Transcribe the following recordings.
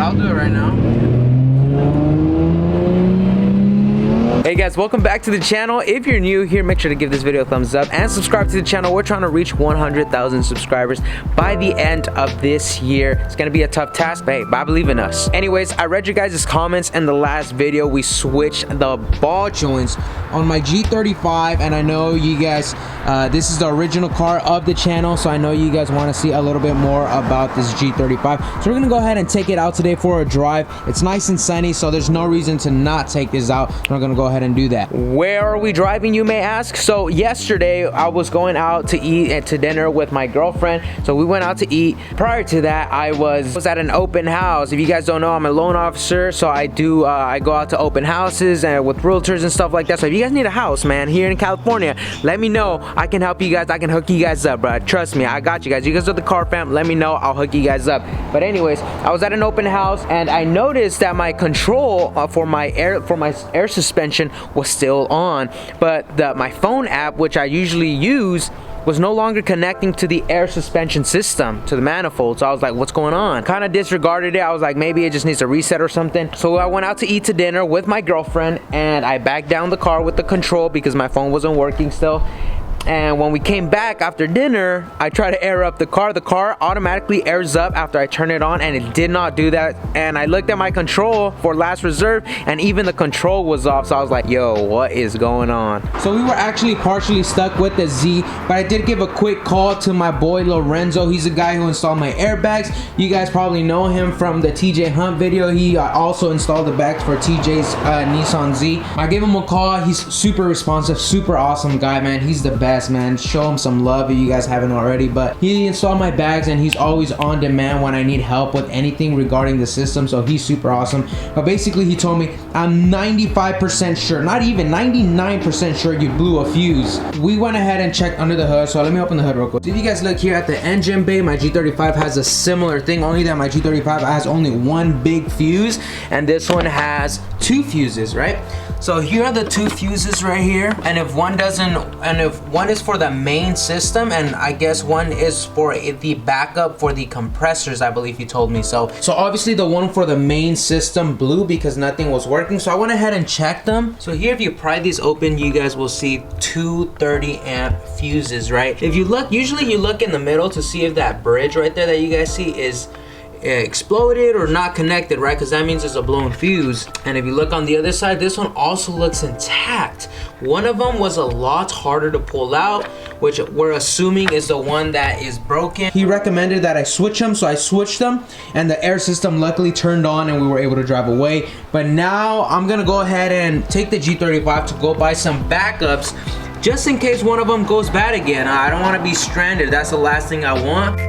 I'll do it right now. Hey guys, welcome back to the channel. If you're new here, make sure to give this video a thumbs up and subscribe to the channel. We're trying to reach 100,000 subscribers by the end of this year. It's gonna be a tough task, but hey, I believe in us. Anyways, I read your guys' comments in the last video. We switched the ball joints on my G35, and I know you guys, this is the original car of the channel, so I know you guys want to see a little bit more about this G35. So we're gonna go ahead and take it out today for a drive. It's nice and sunny, so there's no reason to not take this out. We're gonna go ahead and do that. Where are we driving, you may ask? So yesterday I was going out to eat and to dinner with my girlfriend, so we went out to eat. Prior to that, I was at an open house. If you guys don't know, I'm a loan officer, so I do I go out to open houses and with realtors and stuff like that. So if you guys need a house, man, here in California, let me know. I can help you guys. I can hook you guys up, bro. Trust me, I got you guys. You guys are the car fam. Let me know. I'll hook you guys up. But anyways, I was at an open house and I noticed that my control for my air suspension was still on, but my phone app, which I usually use, was no longer connecting to the air suspension system, to the manifold. So I was like, what's going on? Kind of disregarded it. I was like, maybe it just needs a reset or something. So I went out to eat to dinner with my girlfriend and I backed down the car with the control because my phone wasn't working still. And when we came back after dinner, I tried to air up the car. The car automatically airs up after I turn it on, and it did not do that. And I looked at my control for last reserve, and even the control was off. So I was like, yo, what is going on? So we were actually partially stuck with the Z, but I did give a quick call to my boy Lorenzo. He's the guy who installed my airbags. You guys probably know him from the TJ Hunt video. He also installed the bags for TJ's Nissan Z. I gave him a call. He's super responsive, super awesome guy, man. He's the best, man. Show him some love if you guys haven't already. But he installed my bags and he's always on demand when I need help with anything regarding the system, so he's super awesome. But basically he told me, I'm 95% sure, not even 99% sure you blew a fuse. We went ahead and checked under the hood, so let me open the hood real quick. If you guys look here at the engine bay, my G35 has a similar thing, only that my G35 has only one big fuse and this one has two fuses, right? So here are the two fuses right here, and if one is for the main system, and I guess one is for the backup for the compressors, I believe he told me. So obviously the one for the main system blew because nothing was working. So I went ahead and checked them. So here, if you pry these open, you guys will see two 30 amp fuses, right? If you look, usually you look in the middle to see if that bridge right there that you guys see is exploded or not connected, right? Because that means it's a blown fuse. And if you look on the other side, this one also looks intact. One of them was a lot harder to pull out, which we're assuming is the one that is broken. He recommended that I switch them, so I switched them, and the air system luckily turned on and we were able to drive away. But now I'm gonna go ahead and take the G35 to go buy some backups just in case one of them goes bad again. I don't want to be stranded. That's the last thing I want.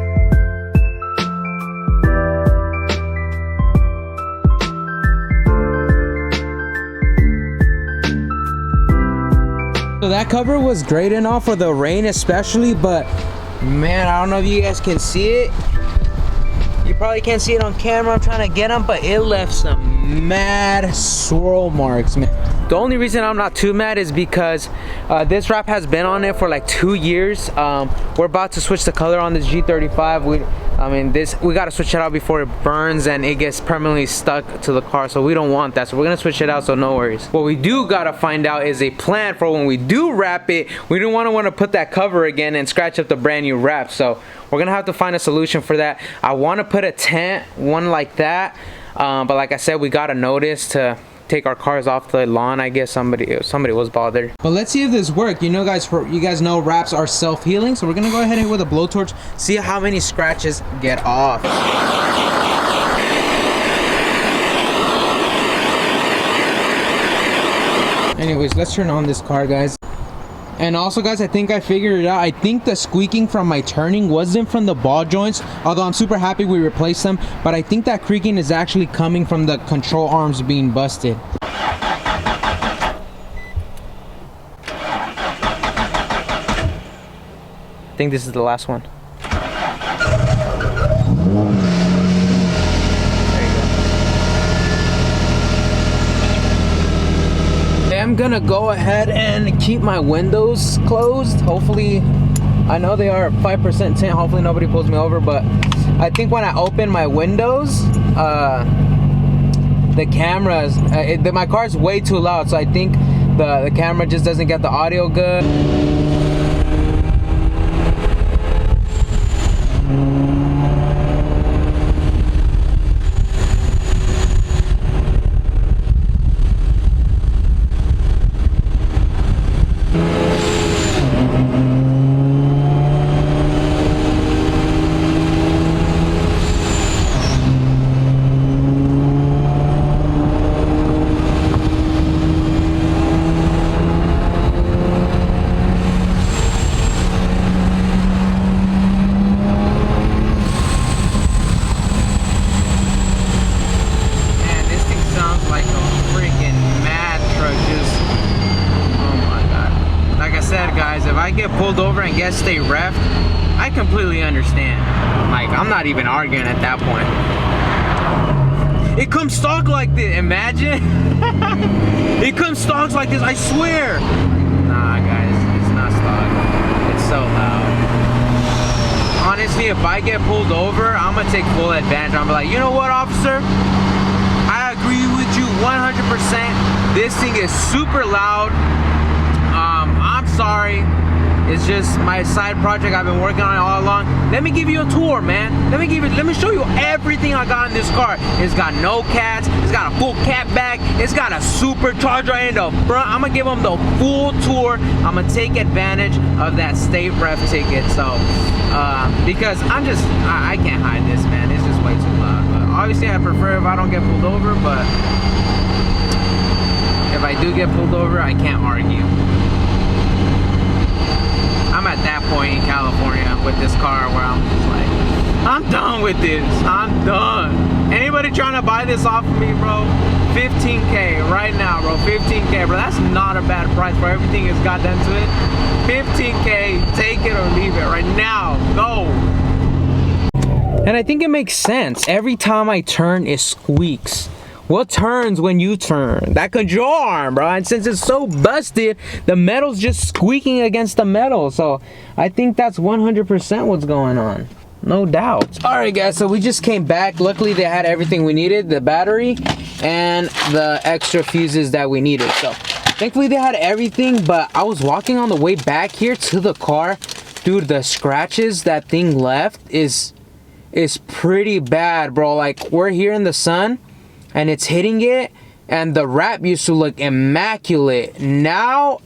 So that cover was great and all for the rain especially, but man, I don't know if you guys can see it. You probably can't see it on camera. I'm trying to get them, but it left some mad swirl marks, man. The only reason I'm not too mad is because this wrap has been on it for like 2 years. We're about to switch the color on this G35. We gotta switch it out before it burns and it gets permanently stuck to the car, so we don't want that. So we're gonna switch it out, so no worries. What we do gotta find out is a plan for when we do wrap it. We don't want to put that cover again and scratch up the brand new wrap. So we're gonna have to find a solution for that. I want to put a tent, one like that, but like I said, we got a notice to take our cars off the lawn. I guess somebody was bothered. But let's see if this works. You know, guys, you guys know wraps are self-healing, so we're gonna go ahead and with a blowtorch, see how many scratches get off. Anyways, let's turn on this car, guys. And also, guys, I think I figured it out. I think the squeaking from my turning wasn't from the ball joints, although I'm super happy we replaced them, but I think that creaking is actually coming from the control arms being busted. I think this is the last one. I'm gonna go ahead and keep my windows closed. Hopefully, I know they are 5% tint. Hopefully nobody pulls me over, but I think when I open my windows, the cameras, my car's way too loud, so I think the camera just doesn't get the audio good. If I get pulled over and get stay reffed, I completely understand. Like, I'm not even arguing at that point. It comes stock like this, imagine. It comes stock like this, I swear. Nah, guys, it's not stock. It's so loud. Honestly, if I get pulled over, I'm gonna take full advantage. I'm like, you know what, officer? I agree with you 100%. This thing is super loud. I'm sorry. It's just my side project I've been working on all along. Let me give you a tour, man. Let me show you everything I got in this car. It's got no cats. It's got a full cat back. It's got a supercharger right in the front. I'm gonna give them the full tour. I'm gonna take advantage of that state ref ticket. So, because I can't hide this, man. It's just way too loud. But obviously, I prefer if I don't get pulled over. But if I do get pulled over, I can't argue. I'm at that point in California with this car where I'm just like, I'm done with this. I'm done. Anybody trying to buy this off of me, bro? 15K right now, bro. 15K, bro. That's not a bad price for everything it's got done to it. 15K, take it or leave it right now. Go. And I think it makes sense. Every time I turn, it squeaks. What turns when you turn? That control arm, bro. And since it's so busted, the metal's just squeaking against the metal. So I think that's 100% what's going on. No doubt. All right, guys, so we just came back. Luckily, they had everything we needed, the battery and the extra fuses that we needed. So thankfully, they had everything, but I was walking on the way back here to the car. Dude, the scratches that thing left is pretty bad, bro. Like, we're here in the sun, and it's hitting it, and the wrap used to look immaculate. Now,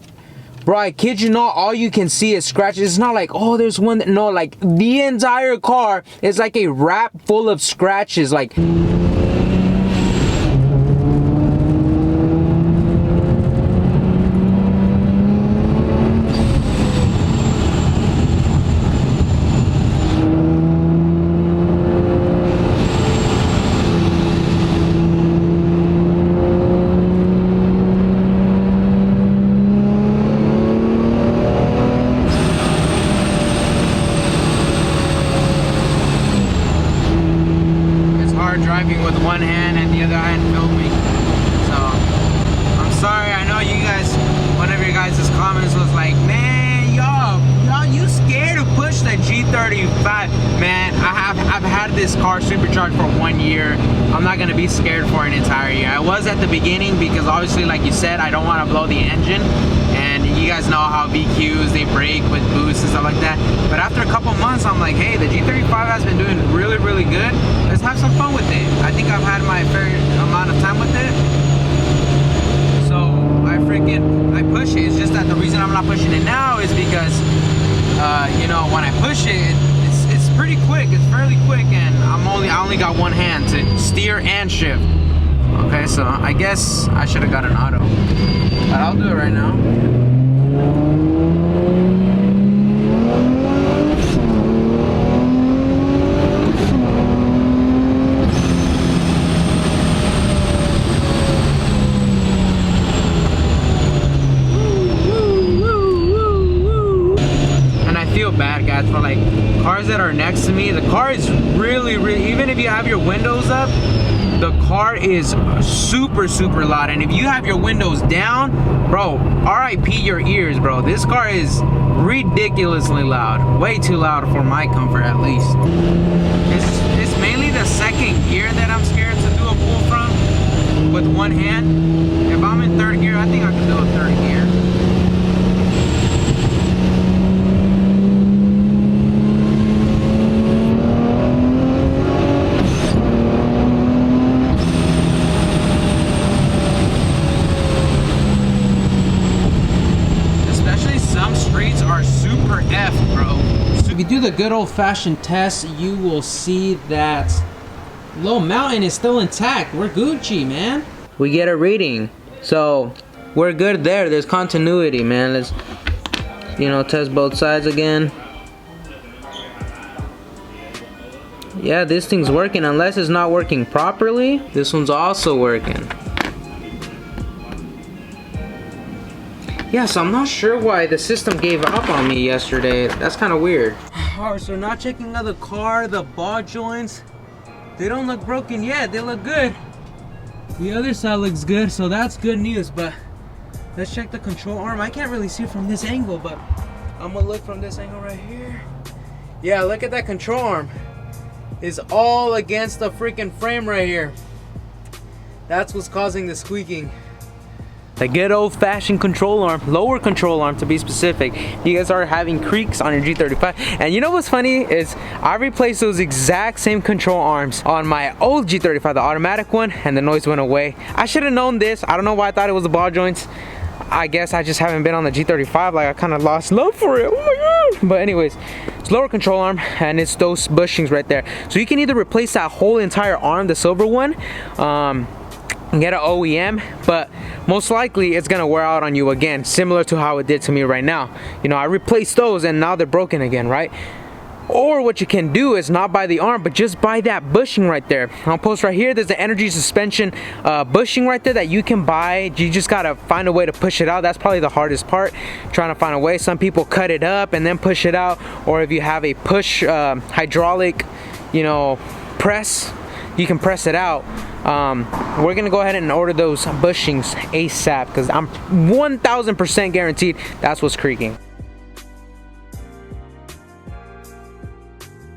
bro, I kid you not, all you can see is scratches. It's not like, oh, there's one that, no, like the entire car is like a wrap full of scratches. Like, driving with one hand and the other hand filming. So I'm sorry. I know you guys, one of your guys' comments was like, man, y'all you scared to push the G35. Man, I've had this car supercharged for 1 year. I'm not gonna be scared for an entire year. I was at the beginning because obviously, like you said, I don't want to blow the engine, and you guys know how VQs, they break with boosts and stuff like that. But after a couple months, I'm like, hey, the G35 has been doing really, really good. Let's have some fun with it. I think I've had my fair amount of time with it. So I push it. It's just that the reason I'm not pushing it now is because, you know, when I push it, it's pretty quick. It's fairly quick, and I only got one hand to steer and shift. Okay, so I guess I should have got an auto, but I'll do it right now. Bad, guys, for like cars that are next to me. The car is really, even if you have your windows up, the car is super loud. And if you have your windows down, bro, RIP your ears, bro. This car is ridiculously loud, way too loud for my comfort, at least. It's mainly the second gear that I'm scared to do a pull from. hand. If I'm in third gear, I think I can do a third gear. Especially some streets are super F, bro. If you do the good old-fashioned test, you will see that low mountain is still intact. We're Gucci, man. We get a reading, so we're good there. There's continuity, man. Let's, you know, test both sides again. Yeah, this thing's working, unless it's not working properly. This one's also working. Yeah, so I'm not sure why the system gave up on me yesterday. That's kind of weird. Alright, so not checking out the car, the ball joints. They don't look broken yet, they look good. The other side looks good, so that's good news, but let's check the control arm. I can't really see from this angle, but I'm gonna look from this angle right here. Yeah, look at that control arm. It's all against the freaking frame right here. That's what's causing the squeaking. The good old-fashioned control arm, lower control arm to be specific. You guys are having creaks on your G35, and you know what's funny is I replaced those exact same control arms on my old G35, the automatic one, and the noise went away. I should have known this. I don't know why I thought it was the ball joints. I guess I just haven't been on the G35. Like, I kind of lost love for it. Oh my god. But anyways, it's lower control arm, and it's those bushings right there. So you can either replace that whole entire arm, the silver one, and get an OEM, but most likely it's gonna wear out on you again, similar to how it did to me right now. You know, I replaced those and now they're broken again, right? Or what you can do is not buy the arm, but just buy that bushing right there. I'll post right here. There's the energy suspension bushing right there that you can buy. You just gotta find a way to push it out. That's probably the hardest part, trying to find a way. Some people cut it up and then push it out, or if you have a push hydraulic, you know, press, you can press it out. We're gonna go ahead and order those bushings ASAP, because I'm 1000% guaranteed that's what's creaking.